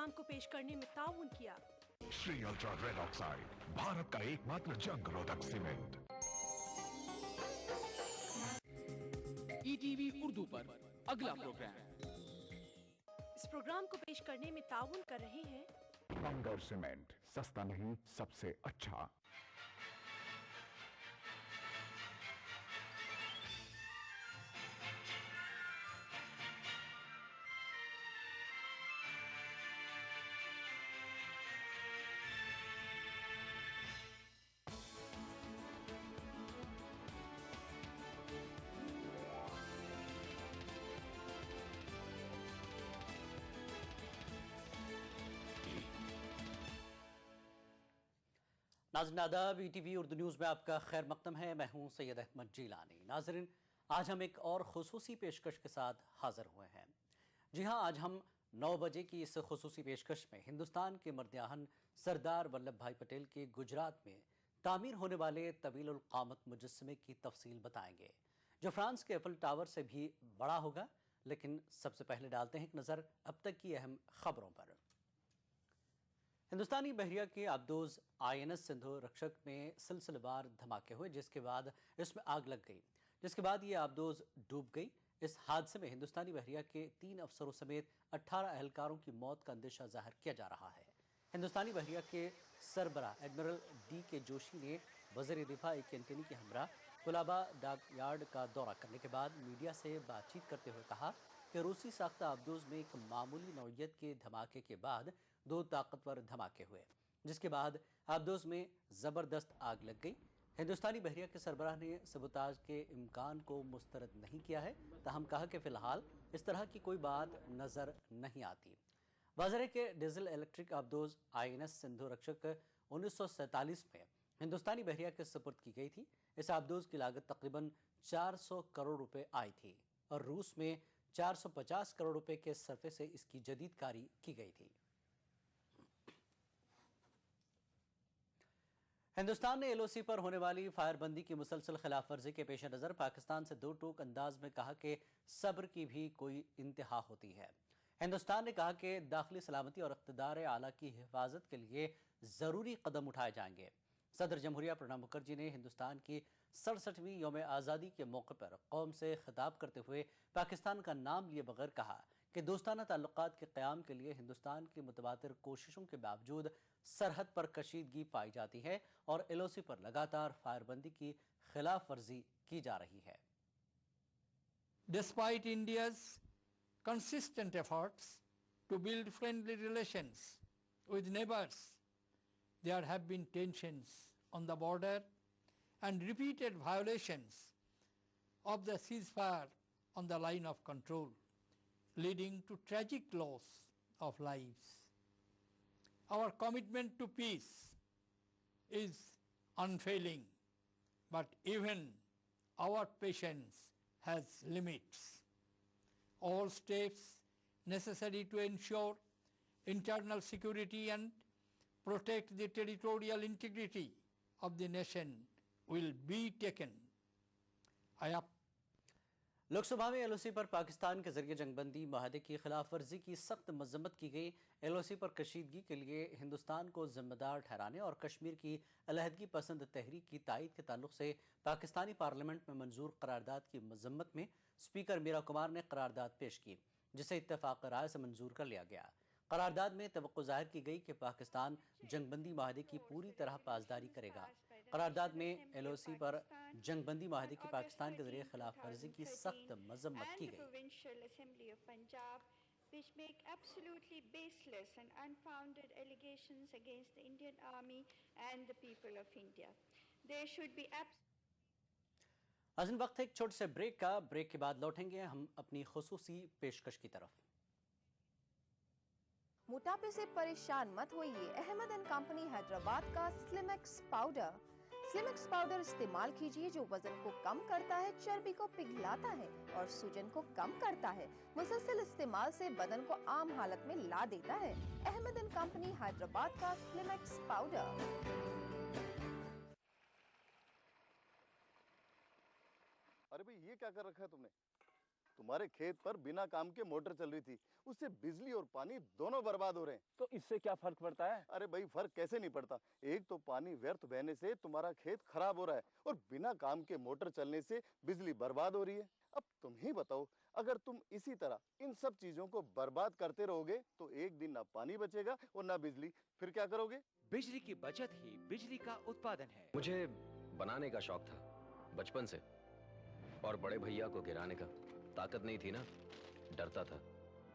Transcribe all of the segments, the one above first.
Programme को पेश करने में ताउन किया Shri ultra red oxide, Bharat का एकमात्र जंग रोधक सीमेंट। ईटीवी उर्दू पर अगला प्रोग्राम। इस प्रोग्राम को पेश करने में ताउन कर रहे हैं बंगर सीमेंट, सस्ता नहीं सबसे अच्छा। नाज़रीन आदाब, ईटीवी उर्दू न्यूज़ में आपका खैर मकदम है। मैं हूं सैयद अहमद जीलानी। नाज़रीन, आज हम एक और खुसूसी पेशकश के साथ हाजिर हुए हैं। जी हां, आज हम 9 बजे की इस खुसूसी पेशकश में हिंदुस्तान के मर्द-ए-आहन सरदार वल्लभ भाई पटेल के गुजरात में तामीर होने वाले तवील क़ामत मुजस्समे की तफसील बताएंगे, जो फ्रांस के एफिल टावर से भी बड़ा होगा। लेकिन सबसे पहले डालते हैं एक नज़र अब तक की अहम खबरों पर। हिंदुस्तानी बहरिया के आबदोज INS सिंधु रक्षक में सिलसिलेवार धमाके हुए, जिसके बाद इसमें आग लग गई, जिसके बाद ये आबदोज डूब गई। इस हादसे में हिंदुस्तानी बहरिया के 3 अफसरों समेत 18 एहलकारों की मौत का अंदेशा जाहिर किया जा रहा है। हिंदुस्तानी बहरिया के सरबराह एडमिरल DK जोशी ने वज़ीर दिफा केंटनी के हमरा कुलाबा डाक यार्ड का दौरा करने के बाद मीडिया से बातचीत करते हुए कहा कि रूसी साख्ता आबदोज में एक मामूली नौइयत के धमाके के बाद 2 ताकतवर धमाके हुए, जिसके बाद आबदोज में ज़बरदस्त आग लग गई। हिंदुस्तानी बहरिया के सरबराह ने सबोताज के इम्कान को मुस्तरद नहीं किया है, ताहम कहा कि फ़िलहाल इस तरह की कोई बात नज़र नहीं आती। वाज़रे के डीजल इलेक्ट्रिक आबदोज INS सिंधु रक्षक 1947 में हिंदुस्तानी बहरिया के सुपुर्द की गई थी। इस आबदोज की लागत तकरीबन 400 करोड़ रुपए आई थी और रूस में 450 करोड़ रुपए के सरफे से इसकी जदीदकारी की गई थी। हिंदुस्तान ने LOC पर होने वाली फायरबंदी की मुसलसल खिलाफ वर्जी के पेश नज़र पाकिस्तान से 2 टूक अंदाज में कहा कि सब्र की भी कोई इंतहा होती है। हिंदुस्तान ने कहा कि दाखिली सलामती और इक़्तिदार आला की हिफाजत के लिए ज़रूरी कदम उठाए जाएंगे। सदर जमहूरिया प्रणब मुखर्जी ने हिंदुस्तान की 67वीं यौम आज़ादी के मौके पर कौम से खिताब करते हुए पाकिस्तान का नाम लिए बगैर कहा कि दोस्ताना ताल्लुकात के क़याम के लिए हिंदुस्तान की मुतबादिर कोशिशों के बावजूद सरहद पर कशीदगी पाई जाती है और LOC पर लगातार फायरबंदी की खिलाफ वर्जी की जा रही है। Despite India's consistent efforts to build friendly relations with neighbors, there have been tensions on the border and repeated violations of the ceasefire on the line of control, leading to tragic loss of lives. Our commitment to peace is unfailing, but even our patience has limits. All steps necessary to ensure internal security and protect the territorial integrity of the nation will be taken. Lok Sabha में LOC पर पाकिस्तान के जरिए जंगबंदी माहदे की खिलाफ वर्जी की सख्त मजम्मत की गई। LOC पर कशीदगी के लिए हिंदुस्तान को जिम्मेदार ठहराने और कश्मीर की अलहदगी पसंद तहरीक की तायद के ताल्लुक से पाकिस्तानी पार्लियामेंट में मंजूर करारदाद की मजम्मत में स्पीकर मीरा कुमार ने करारदाद पेश की, जिसे इत्तेफाक राय से मंजूर कर लिया गया। करारदाद में तवक्को जाहिर की गई कि पाकिस्तान जंगबंदी माहदे की पूरी तरह पासदारी करेगा। करारदाद में LOC पर जंगबंदी माहदे की पाकिस्तान के जरिए खिलाफ वर्जी की सख्त मजम्मत की गई। Which make absolutely baseless and unfounded allegations against the Indian Army and the people of India. There should be अज़न वक्त है एक छोटे से ब्रेक का। ब्रेक के बाद लौटेंगे हम अपनी खुसूसी पेशकश की तरफ। मोटापे से परेशान मत होइए। अहमद एंड कंपनी हैदराबाद का स्लिमेक्स पाउडर। स्लिमेक्स पाउडर इस्तेमाल कीजिए, जो वजन को कम करता है, चर्बी को पिघलाता है और सूजन को कम करता है। मुसलसल इस्तेमाल से बदन को आम हालत में ला देता है। अहमद एंड कंपनी हैदराबाद का स्लिमेक्स पाउडर। अरे भाई, ये क्या कर रखा है तुमने? तुम्हारे खेत पर बिना काम के मोटर चल रही थी, उससे बिजली और पानी दोनों बर्बाद हो रहे हैं। तो इससे क्या फर्क पड़ता है? अरे भाई, फर्क कैसे नहीं पड़ता। एक तो पानी व्यर्थ बहने से तुम्हारा खेत खराब हो रहा है और बिना काम के मोटर चलने से बिजली बर्बाद हो रही है। अब तुम ही बताओ, अगर तुम इसी तरह इन सब चीजों को बर्बाद करते रहोगे तो एक दिन ना पानी बचेगा और ना बिजली, फिर क्या करोगे? बिजली की बचत ही बिजली का उत्पादन है। मुझे बनाने का शौक था बचपन से, और बड़े भैया को गिराने का। ताकत नहीं थी ना, डरता था।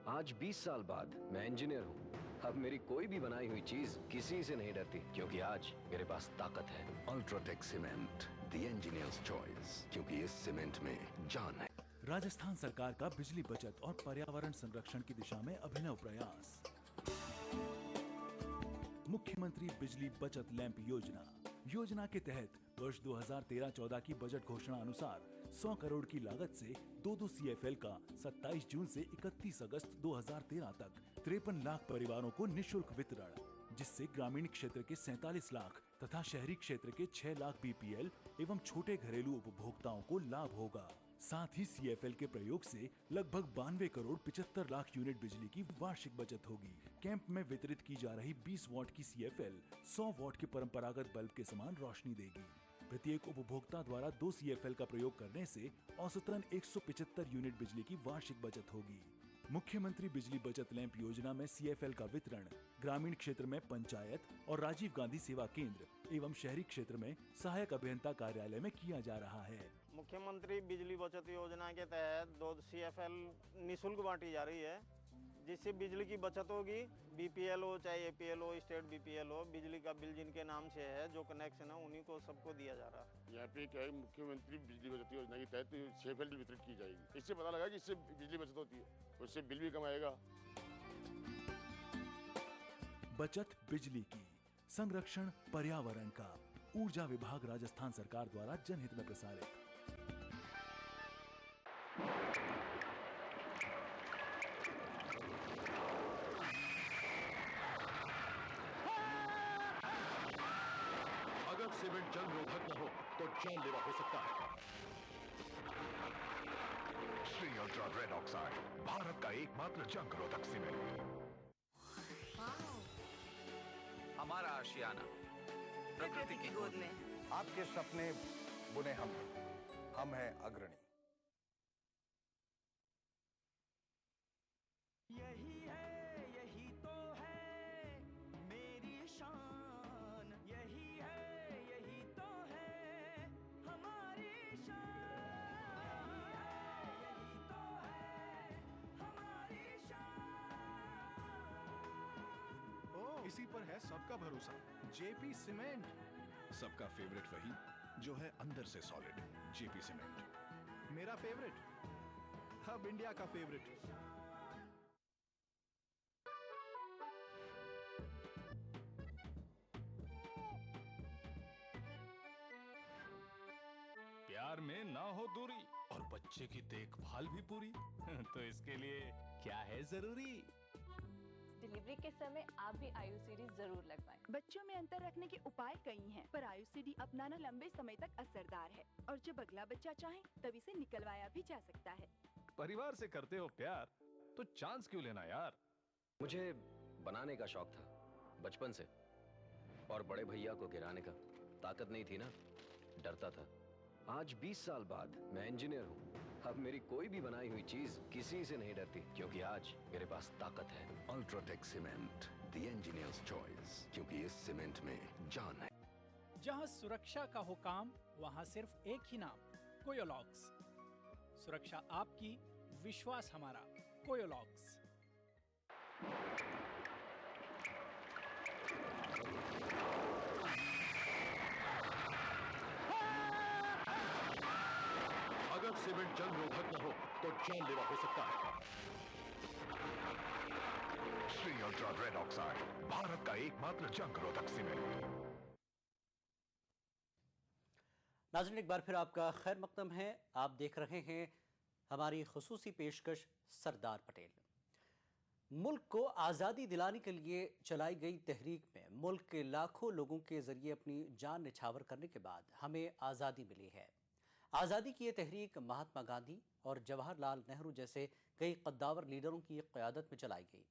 आज 20 साल बाद मैं इंजीनियर हूँ। अब मेरी कोई भी बनाई हुई चीज किसी से नहीं डरती, क्योंकि आज मेरे पास ताकत है। UltraTech cement, the engineers choice, क्योंकि इस सीमेंट में जान है। राजस्थान सरकार का बिजली बचत और पर्यावरण संरक्षण की दिशा में अभिनव प्रयास। मुख्यमंत्री बिजली बचत लैंप योजना के तहत वर्ष 2013-14 की बजट घोषणा अनुसार 100 करोड़ की लागत से 2 CFL का 27 जून से 31 अगस्त 2013 तक 53 लाख परिवारों को निशुल्क वितरण, जिससे ग्रामीण क्षेत्र के 47 लाख तथा शहरी क्षेत्र के 6 लाख BPL एवं छोटे घरेलू उपभोक्ताओं को लाभ होगा। साथ ही CFL के प्रयोग से लगभग 92 करोड़ 75 लाख यूनिट बिजली की वार्षिक बचत होगी। कैंप में वितरित की जा रही 20 वॉट की CFL 100 वॉट के परंपरागत बल्ब के समान रोशनी देगी। प्रत्येक उपभोक्ता द्वारा 2 CFL का प्रयोग करने से औसतन 175 यूनिट बिजली की वार्षिक बचत होगी। मुख्यमंत्री बिजली बचत लैंप योजना में CFL का वितरण ग्रामीण क्षेत्र में पंचायत और राजीव गांधी सेवा केंद्र एवं शहरी क्षेत्र में सहायक अभियंता कार्यालय में किया जा रहा है। मुख्यमंत्री बिजली बचत योजना के तहत 2 CFL निःशुल्क बांटी जा रही है, जिससे बिजली की बचत होगी। BPL हो चाहे APL हो, स्टेट BPL हो, बिजली का बिल जिनके नाम से है, जो कनेक्शन है, उन्हीं को सबको दिया जा रहा है। यहाँ पे क्या है, मुख्यमंत्री बिजली बचत योजना के तहत CFL वितरित की जाएगी। इससे पता लगा कि इससे बिजली बचत होती है, उससे बिल भी कम आएगा। बचत बिजली की, संरक्षण पर्यावरण का। ऊर्जा विभाग राजस्थान सरकार द्वारा जनहित में प्रसारित। अगर सीमेंट जंग रोधक न हो तो जानलेवा हो सकता है। Shri ultra red oxide, Bharat का एकमात्र जंग रोधक सीमेंट। हमारा आशियाना प्रकृति की गोद में। आपके सपने बुने हम हैं अग्रणी। यही है, यही तो है मेरी शान। यही है, यही तो है हमारी शान। यही तो है हमारी शान। इसी पर है सबका भरोसा, JP सीमेंट। सबका फेवरेट वही जो है अंदर से सॉलिड, JP सीमेंट। मेरा फेवरेट, अब इंडिया का फेवरेट। प्यार में ना हो दूरी और बच्चे की देखभाल भी पूरी तो इसके लिए क्या है जरूरी? डिलीवरी के समय आप भी IUCD जरूर लगवाएं। बच्चों में अंतर रखने के उपाय कई हैं, पर IUCD अपनाना लंबे समय तक असरदार है और जब अगला बच्चा चाहे तब इसे निकलवाया भी जा सकता है। परिवार से करते हो प्यार तो चांस क्यों लेना यार? मुझे बनाने का शौक था बचपन से, और बड़े भैया को गिराने का। ताकत नहीं थी ना, डरता था। आज 20 साल बाद मैं इंजीनियर हूँ। अब मेरी कोई भी बनाई हुई चीज किसी से नहीं डरती, क्योंकि आज मेरे पास ताकत है। UltraTech cement, the engineers choice, क्योंकि इस सीमेंट में जान है। जहाँ सुरक्षा का हो काम, वहाँ सिर्फ एक ही नाम, कोयोलॉग्स। सुरक्षा आपकी, विश्वास हमारा, कोयोलॉग्स। अगर सीमेंट जंग रोधक न हो तो जानलेवा हो सकता है। Shri ultra red oxide, Bharat का एकमात्र जंग रोधक सीमेंट। नाज़रीन, एक बार फिर आपका खैर मकदम है। आप देख रहे हैं हमारी खुसूसी पेशकश सरदार पटेल। मुल्क को आज़ादी दिलाने के लिए चलाई गई तहरीक में मुल्क के लाखों लोगों के जरिए अपनी जान निछावर करने के बाद हमें आज़ादी मिली है। आज़ादी की ये तहरीक महात्मा गांधी और जवाहरलाल नेहरू जैसे कई कद्दावर लीडरों की क़यादत में चलाई गई,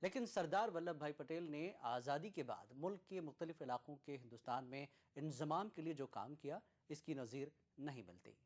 लेकिन सरदार वल्लभ भाई पटेल ने आज़ादी के बाद मुल्क के मुख्तलिफ इलाकों के हिंदुस्तान में इंज़माम के लिए जो काम किया, इसकी नज़ीर नहीं मिलती।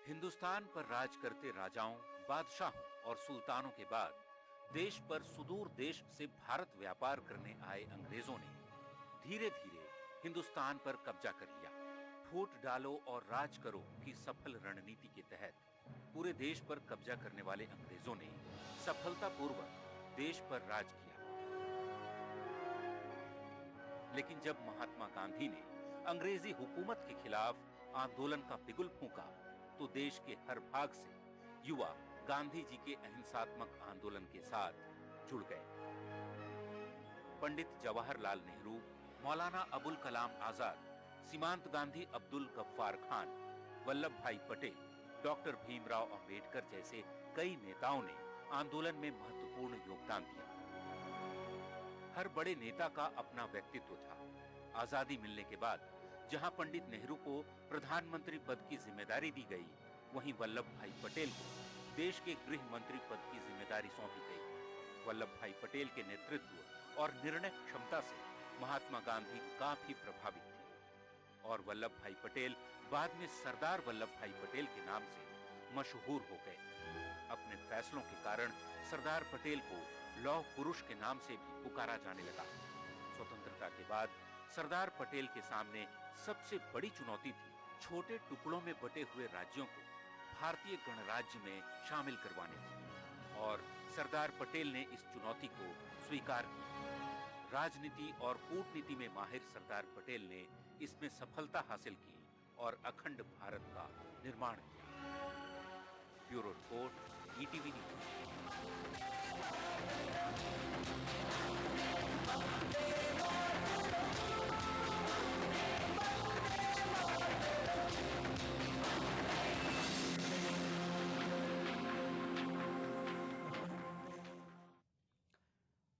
हिंदुस्तान पर राज करते राजाओं, बादशाहों और सुल्तानों के बाद देश पर सुदूर देश से भारत व्यापार करने आए अंग्रेजों ने धीरे धीरे हिंदुस्तान पर कब्जा कर लिया। फूट डालो और राज करो की सफल रणनीति के तहत पूरे देश पर कब्जा करने वाले अंग्रेजों ने सफलतापूर्वक देश पर राज किया। लेकिन जब महात्मा गांधी ने अंग्रेजी हुकूमत के खिलाफ आंदोलन का बिगुल फूंका तो देश के हर भाग से युवा गांधी जी के अहिंसात्मक आंदोलन के साथ जुड़ गए। पंडित जवाहरलाल नेहरू, मौलाना अबुल कलाम आजाद, सीमांत गांधी अब्दुल गफ्फार खान, वल्लभ भाई पटेल, डॉक्टर भीमराव अंबेडकर जैसे कई नेताओं ने आंदोलन में महत्वपूर्ण योगदान दिया। हर बड़े नेता का अपना व्यक्तित्व था। आजादी मिलने के बाद जहां पंडित नेहरू को प्रधानमंत्री पद की जिम्मेदारी दी गई, वहीं वल्लभ भाई पटेल को देश के गृह मंत्री पद की जिम्मेदारी सौंपी गई। वल्लभ भाई पटेल के नेतृत्व और निर्णय क्षमता से महात्मा गांधी काफी प्रभावित थे और वल्लभ भाई पटेल बाद में सरदार वल्लभ भाई पटेल के नाम से मशहूर हो गए। अपने फैसलों के कारण सरदार पटेल को लौह पुरुष के नाम से भी पुकारा जाने लगा। स्वतंत्रता के बाद सरदार पटेल के सामने सबसे बड़ी चुनौती थी छोटे टुकड़ों में बटे हुए राज्यों को भारतीय गणराज्य में शामिल करवाने की, और सरदार पटेल ने इस चुनौती को स्वीकार किया। राजनीति और कूटनीति में माहिर सरदार पटेल ने इसमें सफलता हासिल की और अखंड भारत का निर्माण किया। Bureau report, ETV news.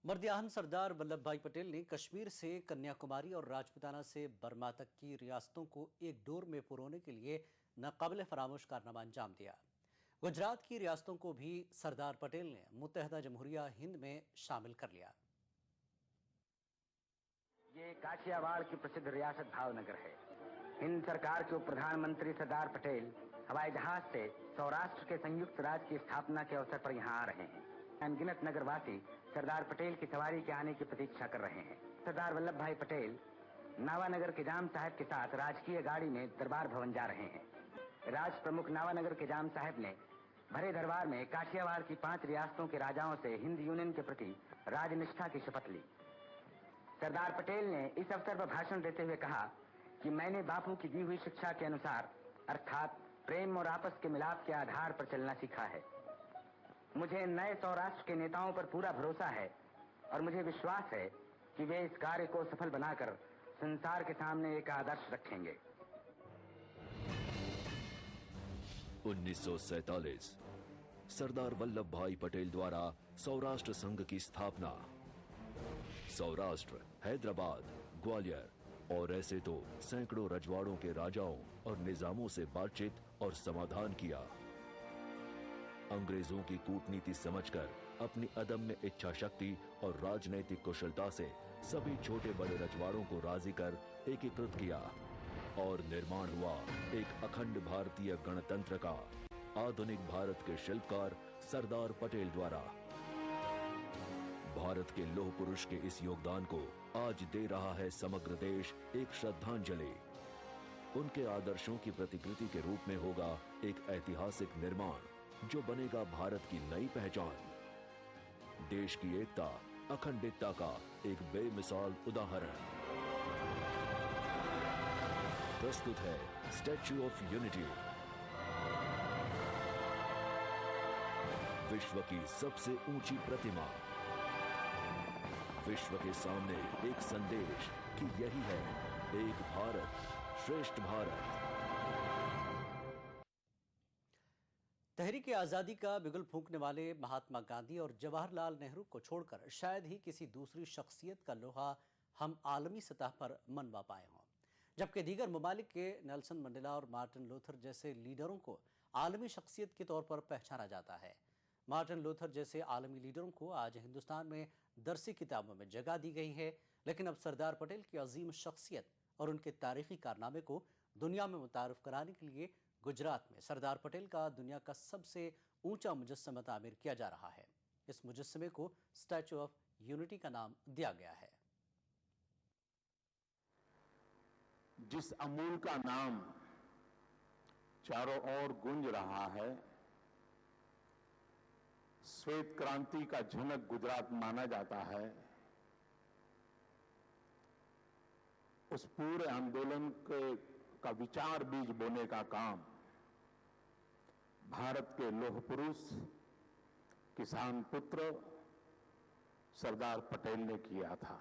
मर्द-ए-आहम सरदार वल्लभ भाई पटेल ने कश्मीर से कन्याकुमारी और राजपूताना से बर्मा तक की रियासतों को एक डोर में पुरोने के लिए नाकाबिले फरामोश कारनामा अंजाम दिया। गुजरात की रियासतों को भी सरदार पटेल ने मुत्तहदा जमहूरिया हिंद में शामिल कर लिया। ये काठियावाड़ की प्रसिद्ध रियासत भावनगर है। हिंद सरकार के उप प्रधानमंत्री सरदार पटेल हवाई जहाज से सौराष्ट्र के संयुक्त राज्य की स्थापना के अवसर पर यहाँ आ रहे हैं। अनगिनत नगरवासी सरदार पटेल की सवारी के आने की प्रतीक्षा कर रहे हैं। सरदार वल्लभ भाई पटेल नावानगर के जाम साहब के साथ राजकीय गाड़ी में दरबार भवन जा रहे हैं। राज प्रमुख नावानगर के जाम साहब ने भरे दरबार में काठियावाड़ की 5 रियासतों के राजाओं से हिंद यूनियन के प्रति राजनिष्ठा की शपथ ली। सरदार पटेल ने इस अवसर पर भाषण देते हुए कहा कि मैंने बापू की दी हुई शिक्षा के अनुसार अर्थात प्रेम और आपस के मिलाप के आधार पर चलना सीखा है। मुझे नए सौराष्ट्र के नेताओं पर पूरा भरोसा है और मुझे विश्वास है कि वे इस कार्य को सफल बनाकर संसार के सामने एक आदर्श रखेंगे। 1947 सरदार वल्लभ भाई पटेल द्वारा सौराष्ट्र संघ की स्थापना। सौराष्ट्र, हैदराबाद, ग्वालियर और ऐसे तो सैकड़ों रजवाड़ों के राजाओं और निजामों से बातचीत और समाधान किया। अंग्रेजों की कूटनीति समझकर अपनी अदम्य इच्छा शक्ति और राजनैतिक कुशलता से सभी छोटे बड़े रजवाड़ों को राजी कर एकीकृत किया और निर्माण हुआ एक अखंड भारतीय गणतंत्र का। आधुनिक भारत के शिल्पकार सरदार पटेल द्वारा भारत के लौह पुरुष के इस योगदान को आज दे रहा है समग्र देश एक श्रद्धांजलि। उनके आदर्शों की प्रतिकृति के रूप में होगा एक ऐतिहासिक निर्माण जो बनेगा भारत की नई पहचान। देश की एकता, अखंडता का एक बेमिसाल उदाहरण। प्रस्तुत है स्टैच्यू ऑफ यूनिटी, विश्व की सबसे ऊंची प्रतिमा। विश्व के सामने एक संदेश कि यही है एक भारत श्रेष्ठ भारत। तहरीक आज़ादी का बिगुल फूंकने वाले महात्मा गांधी और जवाहरलाल नेहरू को छोड़कर शायद ही किसी दूसरी शख्सियत का लोहा हम आलमी सतह पर मनवा पाए हों, जबकि दीगर ममालिक के नेल्सन मंडेला और मार्टिन लूथर जैसे लीडरों को आलमी शख्सियत के तौर पर पहचाना जाता है। मार्टिन लूथर जैसे आलमी लीडरों को आज हिंदुस्तान में दरसी किताबों में जगह दी गई है, लेकिन अब सरदार पटेल की अजीम शख्सियत और उनके तारीखी कारनामे को दुनिया में मुतारिफ कराने के लिए गुजरात में सरदार पटेल का दुनिया का सबसे ऊंचा मुजस्समा तामीर किया जा रहा है। इस मुजस्समे को स्टैच्यू ऑफ यूनिटी का नाम दिया गया है। जिस अमूल का नाम चारों ओर गूंज रहा है, श्वेत क्रांति का जनक गुजरात माना जाता है, उस पूरे आंदोलन का विचार बीज बोने का काम भारत के लौह पुरुष, किसान पुत्र सरदार पटेल ने किया था।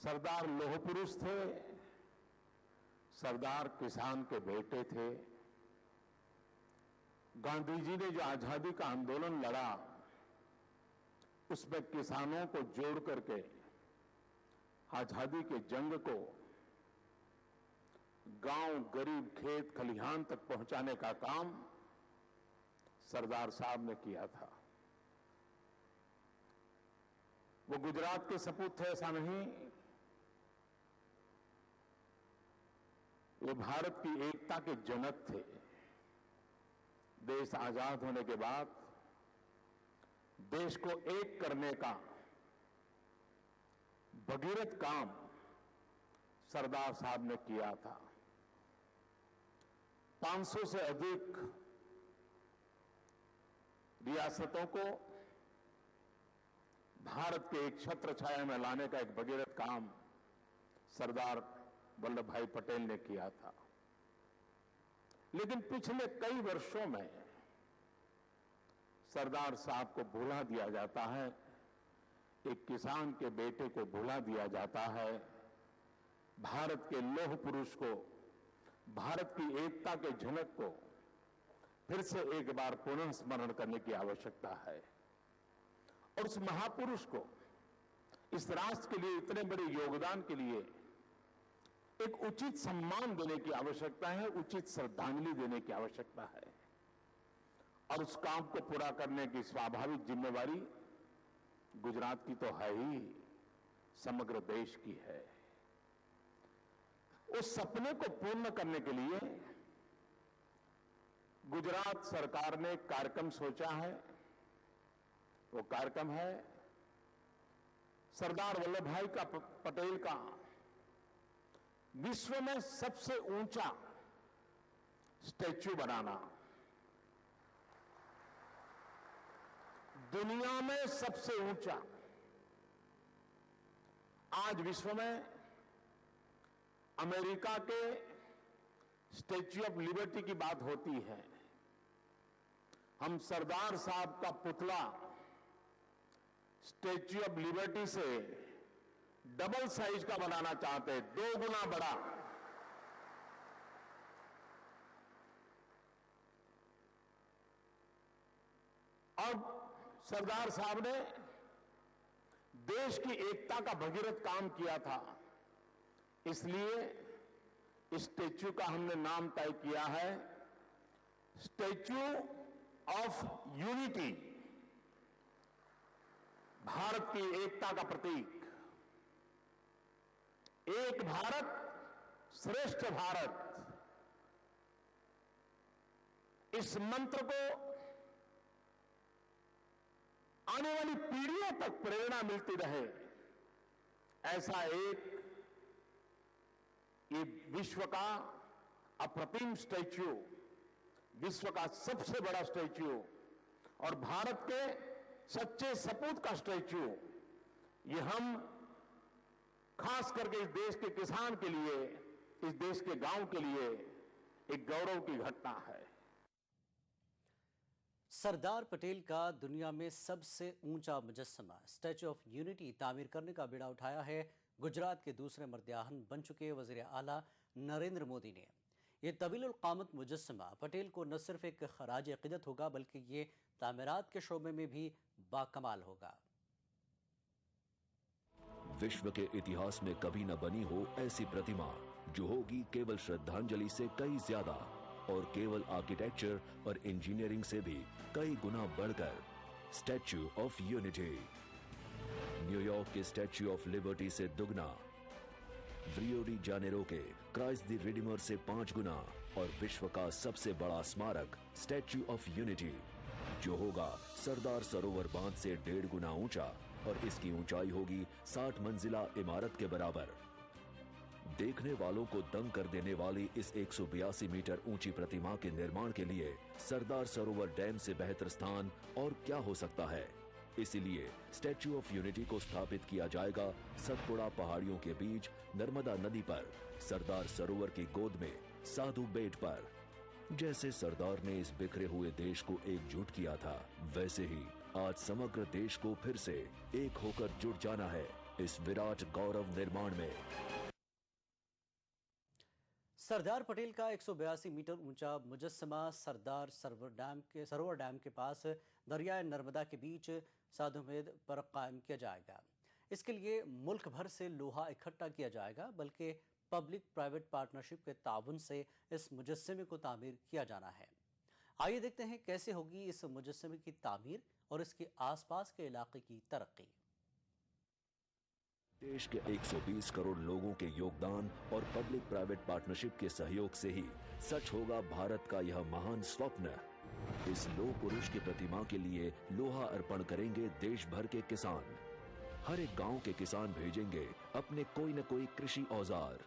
सरदार लौह पुरुष थे, सरदार किसान के बेटे थे। गांधी जी ने जो आजादी का आंदोलन लड़ा, उसमें किसानों को जोड़ करके आजादी के जंग को गांव, गरीब, खेत खलिहान तक पहुंचाने का काम सरदार साहब ने किया था। वो गुजरात के सपूत थे ऐसा नहीं, वो भारत की एकता के जनक थे। देश आजाद होने के बाद देश को एक करने का भगीरथ काम सरदार साहब ने किया था। 500 से अधिक रियासतों को भारत के एक छत्र छाया में लाने का एक भगीरथ काम सरदार वल्लभ भाई पटेल ने किया था। लेकिन पिछले कई वर्षों में सरदार साहब को भुला दिया जाता है, एक किसान के बेटे को भुला दिया जाता है। भारत के लौह पुरुष को, भारत की एकता के झलक को फिर से एक बार पुनः स्मरण करने की आवश्यकता है और उस महापुरुष को, इस राष्ट्र के लिए इतने बड़े योगदान के लिए एक उचित सम्मान देने की आवश्यकता है, उचित श्रद्धांजलि देने की आवश्यकता है। और उस काम को पूरा करने की स्वाभाविक जिम्मेवारी गुजरात की तो है ही, समग्र देश की है। उस सपने को पूर्ण करने के लिए गुजरात सरकार ने एक कार्यक्रम सोचा है। वो कार्यक्रम है सरदार वल्लभ भाई का पटेल का विश्व में सबसे ऊंचा स्टैच्यू बनाना। दुनिया में सबसे ऊंचा। आज विश्व में अमेरिका के स्टैच्यू ऑफ लिबर्टी की बात होती है। हम सरदार साहब का पुतला स्टैच्यू ऑफ लिबर्टी से डबल साइज का बनाना चाहते हैं, 2 गुना बड़ा। अब सरदार साहब ने देश की एकता का भगीरथ काम किया था, इसलिए इस स्टैच्यू का हमने नाम तय किया है स्टैच्यू ऑफ यूनिटी, भारत की एकता का प्रतीक। एक भारत श्रेष्ठ भारत, इस मंत्र को आने वाली पीढ़ियों तक प्रेरणा मिलती रहे, ऐसा एक ये विश्व का अप्रतिम स्टैच्यू, विश्व का सबसे बड़ा स्टैच्यू और भारत के सच्चे सपूत का स्टैच्यू, ये हम खास करके इस देश के किसान के लिए, इस देश के गांव के लिए एक गौरव की घटना है। सरदार पटेल का दुनिया में सबसे ऊंचा मुजस्समा स्टैच्यू ऑफ यूनिटी तामीर करने का बीड़ा उठाया है गुजरात के दूसरे मर्द-ए-आज़म बन चुके वज़ीर आला नरेंद्र मोदी ने। ये तवील क़ामत मुजस्समा पटेल को न सिर्फ एक खराज अक़ीदत होगा बल्कि ये तामीरात के शोबे में भी बाकमाल होगा। विश्व के इतिहास में कभी न बनी हो ऐसी प्रतिमा जो होगी केवल श्रद्धांजलि से कई ज्यादा और केवल आर्किटेक्चर और इंजीनियरिंग से भी कई गुना बढ़कर स्टैच्यू ऑफ यूनिटी। न्यूयॉर्क के स्टैच्यू ऑफ लिबर्टी से दुगना, रियो डी जानेरो के क्राइस्ट द रिडीमर से 5 गुना और विश्व का सबसे बड़ा स्मारक स्टैच्यू ऑफ यूनिटी जो होगा सरदार सरोवर बांध से 1.5 गुना ऊंचा और इसकी ऊंचाई होगी 60 मंजिला इमारत के बराबर। देखने वालों को दंग कर देने वाली इस 182 मीटर ऊंची प्रतिमा के निर्माण के लिए सरदार सरोवर डैम से बेहतर स्थान और क्या हो सकता है। इसीलिए स्टैच्यू ऑफ यूनिटी को स्थापित किया जाएगा सतपुड़ा पहाड़ियों के बीच नर्मदा नदी पर, सरदार सरोवर की गोद में साधु बेट पर। जैसे सरदार ने इस बिखरे हुए देश को एकजुट किया था, वैसे ही आज समग्र देश को फिर से एक होकर जुट जाना है इस विराट गौरव निर्माण में। सरदार पटेल का 182 मीटर ऊंचा मुजस्समा सरदार सरोवर डैम के पास दरियाए नर्मदा के बीच साधुमेद पर कायम किया जाएगा। इसके लिए मुल्क भर से लोहा इकट्ठा किया जाएगा, बल्कि पब्लिक प्राइवेट पार्टनरशिप के ताउन से इस मुजस्समे को तामीर किया जाना है। आइए देखते हैं कैसे होगी इस मुजस्समे की तामीर और इसके आसपास के इलाके की तरक्की। देश के 120 करोड़ लोगों के योगदान और पब्लिक प्राइवेट पार्टनरशिप के सहयोग से ही सच होगा भारत का यह महान स्वप्न। इस लोह पुरुष की प्रतिमा के लिए लोहा अर्पण करेंगे देश भर के किसान। हर एक गांव के किसान भेजेंगे अपने कोई न कोई कृषि औजार।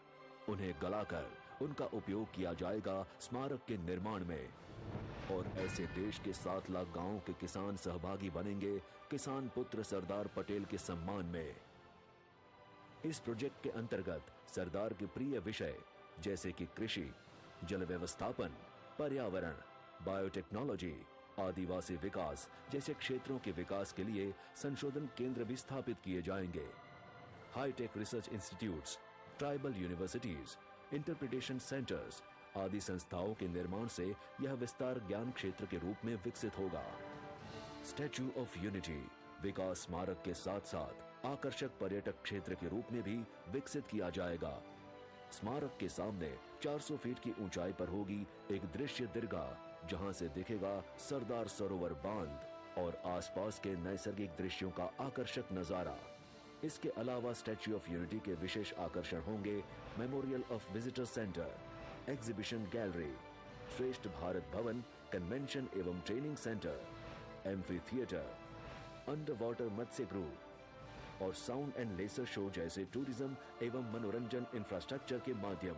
उन्हें गलाकर उनका उपयोग किया जाएगा स्मारक के निर्माण में। और ऐसे देश के 7 लाख गांवों के किसान सहभागी बनेंगे किसान पुत्र सरदार पटेल के सम्मान में। इस प्रोजेक्ट के अंतर्गत सरदार के प्रिय विषय जैसे कि कृषि, जल व्यवस्थापन, पर्यावरण, बायोटेक्नोलॉजी, आदिवासी विकास जैसे क्षेत्रों के विकास के लिए संशोधन केंद्र भी स्थापित किए जाएंगे। High tech research institutes, tribal universities, interpretation centres आदि संस्थाओं के निर्माण से यह विस्तार ज्ञान क्षेत्र के रूप में विकसित होगा। स्टैच्यू ऑफ यूनिटी विकास स्मारक के साथ साथ आकर्षक पर्यटक क्षेत्र के रूप में भी विकसित किया जाएगा। स्मारक के सामने 400 फीट की ऊंचाई पर होगी एक दृश्य दीर्घा जहां से दिखेगा सरदार सरोवर बांध और आसपास के नैसर्गिक दृश्यों का आकर्षक नजारा। इसके अलावा स्टैच्यू ऑफ यूनिटी के विशेष आकर्षण होंगे memorial of visitor centre, exhibition gallery, Shreshtha Bharat Bhavan, convention एवं training centre, amphitheatre, under water मत्स्य गृह और साउंड एंड लेसर शो जैसे टूरिज्म एवं मनोरंजन इंफ्रास्ट्रक्चर के माध्यम।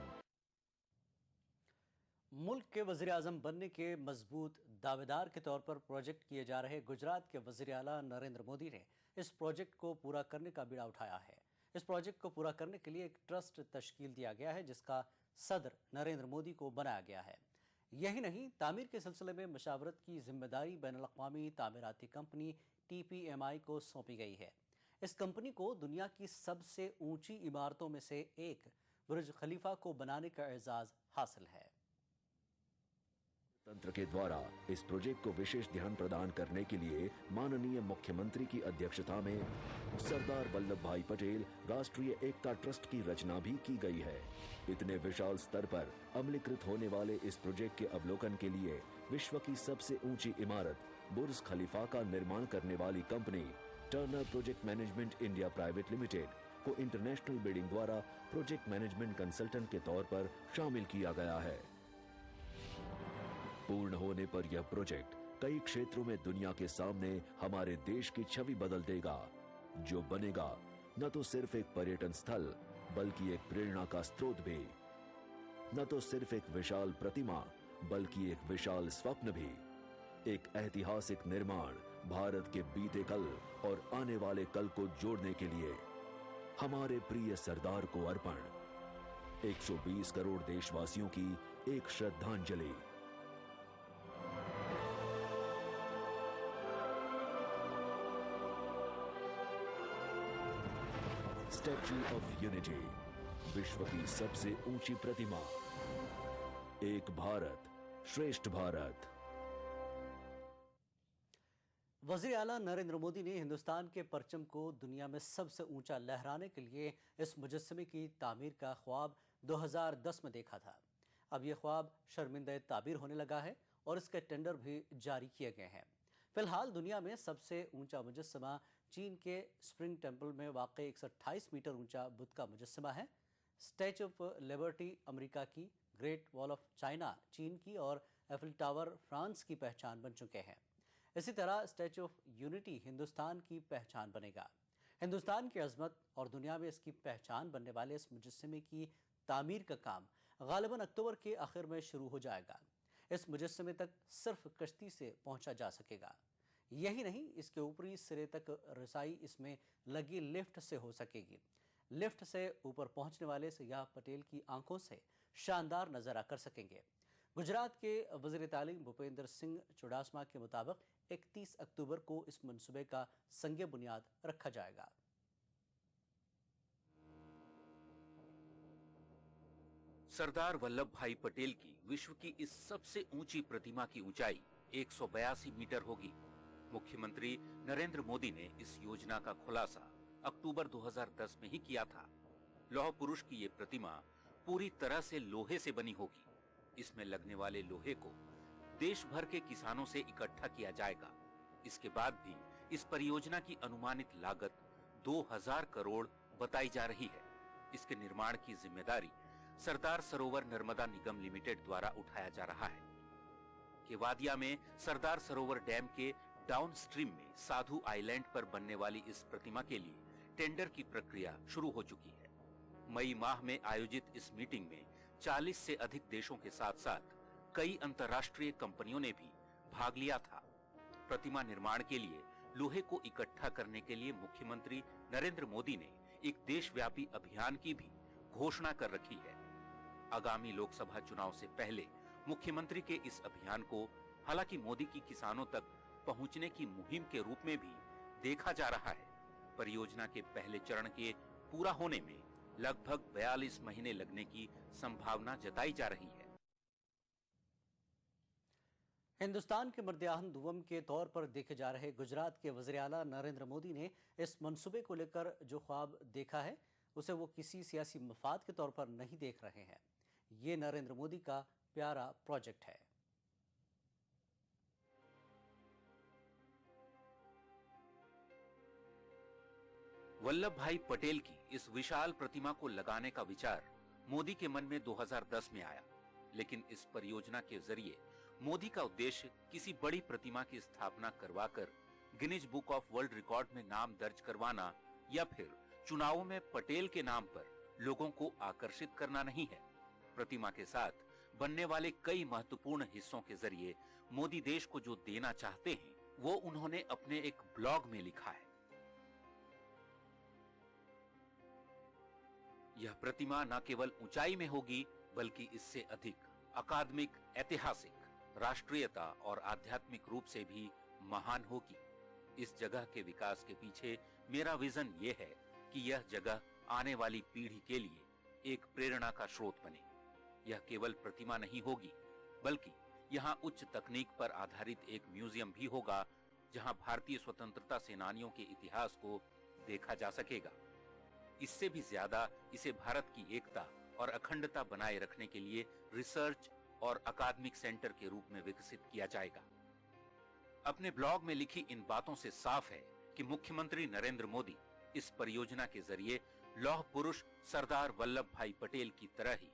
मुल्क के वज़ीर आज़म बनने के मजबूत दावेदार के तौर पर प्रोजेक्ट किए जा रहे गुजरात के वज़ीर आला नरेंद्र मोदी ने इस प्रोजेक्ट को पूरा करने का बीड़ा उठाया है। इस प्रोजेक्ट को पूरा करने के लिए एक ट्रस्ट तश्कील दिया गया है जिसका सदर नरेंद्र मोदी को बनाया गया है। यही नहीं, तामीर के सिलसिले में मशावरत की जिम्मेदारी बैनुल-अक़वामी तामीराती कंपनी TPMI को सौंपी गई है। इस कंपनी को दुनिया की सबसे ऊंची इमारतों में से एक बुर्ज खलीफा को बनाने का एजाज हासिल है। तंत्र के द्वारा इस प्रोजेक्ट को विशेष ध्यान प्रदान करने के लिए माननीय मुख्यमंत्री की अध्यक्षता में सरदार वल्लभ भाई पटेल राष्ट्रीय एकता ट्रस्ट की रचना भी की गई है। इतने विशाल स्तर पर अमलीकृत होने वाले इस प्रोजेक्ट के अवलोकन के लिए विश्व की सबसे ऊंची इमारत बुर्ज खलीफा का निर्माण करने वाली company Turner project management India private limited को इंटरनेशनल बिडिंग द्वारा प्रोजेक्ट मैनेजमेंट कंसल्टेंट के तौर पर शामिल किया गया है। पूर्ण होने पर यह प्रोजेक्ट कई क्षेत्रों में दुनिया के सामने हमारे देश की छवि बदल देगा, जो बनेगा न तो सिर्फ एक पर्यटन स्थल बल्कि एक प्रेरणा का स्रोत भी। न तो सिर्फ एक विशाल प्रतिमा बल्कि एक विशाल स्वप्न भी। एक ऐतिहासिक निर्माण भारत के बीते कल और आने वाले कल को जोड़ने के लिए हमारे प्रिय सरदार को अर्पण। 120 करोड़ देशवासियों की एक श्रद्धांजलि। स्टैच्यू ऑफ यूनिटी, विश्व की सबसे ऊंची प्रतिमा। एक भारत श्रेष्ठ भारत। वज़ीर आला नरेंद्र मोदी ने हिंदुस्तान के परचम को दुनिया में सबसे ऊंचा लहराने के लिए इस मुजस्समे की तामीर का ख्वाब 2010 में देखा था। अब यह ख्वाब शर्मिंदा ताबीर होने लगा है और इसके टेंडर भी जारी किए गए हैं। फिलहाल दुनिया में सबसे ऊंचा मुजस्समा चीन के स्प्रिंग टेम्पल में वाक़ई 128 मीटर ऊंचा बुद्ध का मुजस्समा है। स्टैच्यू ऑफ लिबर्टी अमेरिका की, ग्रेट वॉल ऑफ चाइना चीन की और एफिल टावर फ्रांस की पहचान बन चुके हैं। इसी तरह स्टैच्यू ऑफ यूनिटी हिंदुस्तान की पहचान बनेगा। हिंदुस्तान की अजमत और दुनिया में इसकी पहचान बनने वाले इस मुजस्समे की तामीर का काम गालिबन अक्टूबर के आखिर में शुरू हो जाएगा। इस मुजस्समे तक सिर्फ कश्ती से पहुंचा जा सकेगा। यही नहीं, इसके ऊपरी सिरे तक रसाई इसमें लगी लिफ्ट से हो सकेगी। लिफ्ट से ऊपर पहुंचने वाले सयाह पटेल की आंखों से शानदार नजारा कर सकेंगे। गुजरात के वज़ीर तालीम भूपेंद्र सिंह चुडासमा के मुताबिक 31 अक्टूबर को इस मंसूबे का संगे बुनियाद रखा जाएगा। सरदार वल्लभ भाई पटेल की विश्व की इस सबसे ऊंची प्रतिमा की ऊंचाई 182 मीटर होगी। मुख्यमंत्री नरेंद्र मोदी ने इस योजना का खुलासा अक्टूबर 2010 में ही किया था। लौह पुरुष की ये प्रतिमा पूरी तरह से लोहे से बनी होगी। इसमें लगने वाले लोहे को देश भर के किसानों से इकट्ठा किया जाएगा। इसके बाद भी इस परियोजना की अनुमानित लागत 2000 करोड़ बताई जा रही है। इसके निर्माण की जिम्मेदारी सरदार सरोवर नर्मदा निगम लिमिटेड द्वारा उठाया जा रहा है। केवादिया में सरदार सरोवर डैम के डाउनस्ट्रीम में साधु आइलैंड पर बनने वाली इस प्रतिमा के लिए टेंडर की प्रक्रिया शुरू हो चुकी है। मई माह में आयोजित इस मीटिंग में 40 से अधिक देशों के साथ साथ कई अंतर्राष्ट्रीय कंपनियों ने भी भाग लिया था। प्रतिमा निर्माण के लिए लोहे को इकट्ठा करने के लिए मुख्यमंत्री नरेंद्र मोदी ने एक देशव्यापी अभियान की भी घोषणा कर रखी है। आगामी लोकसभा चुनाव से पहले मुख्यमंत्री के इस अभियान को हालांकि मोदी की किसानों तक पहुंचने की मुहिम के रूप में भी देखा जा रहा है। परियोजना के पहले चरण के पूरा होने में लगभग 42 महीने लगने की संभावना जताई जा रही है। हिंदुस्तान के मर्द-ए-आहम दुवम के तौर पर देखे जा रहे गुजरात के वज़ीर आला नरेंद्र मोदी ने इस मंसूबे को लेकर जो ख्वाब देखा है उसे वो किसी सियासी मफाद के तौर पर नहीं देख रहे हैं। ये नरेंद्र मोदी का प्यारा प्रोजेक्ट है। वल्लभ भाई पटेल की इस विशाल प्रतिमा को लगाने का विचार मोदी के मन में 2010 में आया, लेकिन इस परियोजना के जरिए मोदी का उद्देश्य किसी बड़ी प्रतिमा की स्थापना करवाकर Guinness book of world record में नाम दर्ज करवाना या फिर चुनावों में पटेल के नाम पर लोगों को आकर्षित करना नहीं है। प्रतिमा के साथ बनने वाले कई महत्वपूर्ण हिस्सों के जरिए मोदी देश को जो देना चाहते हैं वो उन्होंने अपने एक ब्लॉग में लिखा है। यह प्रतिमा न केवल ऊंचाई में होगी बल्कि इससे अधिक अकादमिक, ऐतिहासिक, राष्ट्रीयता और आध्यात्मिक रूप से भी महान होगी। इस जगह के विकास के पीछे मेरा विजन ये है कि यह जगह आने वाली पीढ़ी के लिए एक प्रेरणा का स्रोत बने। यह केवल प्रतिमा नहीं होगी बल्कि यहाँ उच्च तकनीक पर आधारित एक म्यूजियम भी होगा जहाँ भारतीय स्वतंत्रता सेनानियों के इतिहास को देखा जा सकेगा। इससे भी ज्यादा इसे भारत की एकता और अखंडता बनाए रखने के लिए रिसर्च और अकादमिक सेंटर के रूप में विकसित किया जाएगा। अपने ब्लॉग में लिखी इन बातों से साफ है कि मुख्यमंत्री नरेंद्र मोदी इस परियोजना के जरिए लौह पुरुष सरदार वल्लभ भाई पटेल की तरह ही